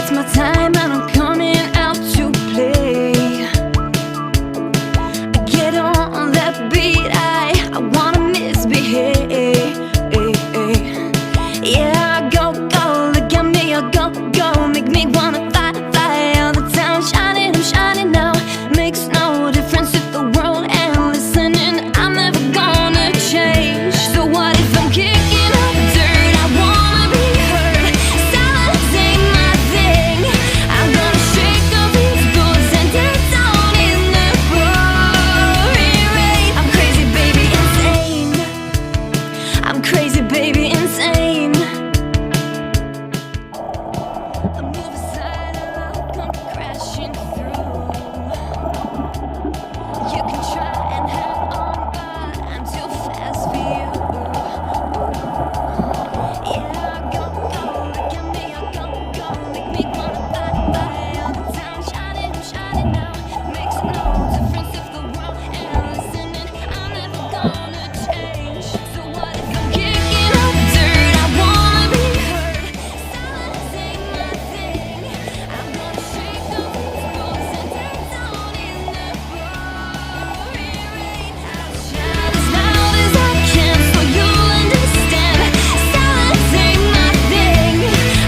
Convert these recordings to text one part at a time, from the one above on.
it's my time and I'm coming out to play. Get on that beat, I wanna misbehave. Yeah, go, go, look at me, go, go, make me wanna fly, fly all the time. I'm shining now, makes no difference if the world ain't listening. I'm never gonna change. So what if I'm kicking up dirt? I wanna be heard. Silence ain't my thing. I'm gonna shake up these boots and dance on in the pouring rain. I'm crazy, baby, insane. I'm crazy, baby, insane. I move aside and I'll come crashing through. You can try and hang on, but I'm too fast for you. Yeah, go, go, look at me, go, go, make me wanna fly, fly all the time. I'm shining now, makes no difference if the world ain't listening. I'm never gonna change. So what if I'm kicking up dirt? I wanna be heard. Silence ain't my thing. I'm gonna shake up these boots and dance on in the pouring rain. I'll shout as loud as I can so you'll understand. Silence ain't my thing.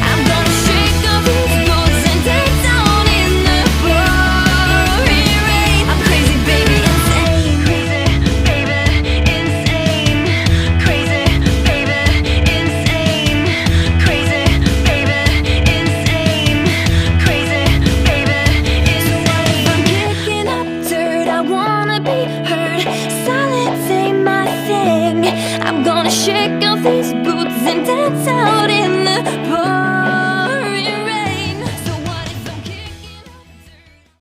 I'm gonna shake up these boots and dance on in the pouring rain. I'm crazy, baby, insane. Crazy, baby, insane. Crazy, baby, insane. Crazy, baby, insane. Crazy, baby, insane. I'm kicking up dirt, I wanna be heard. Silence ain't my thing. I'm gonna shake off these boots and dance out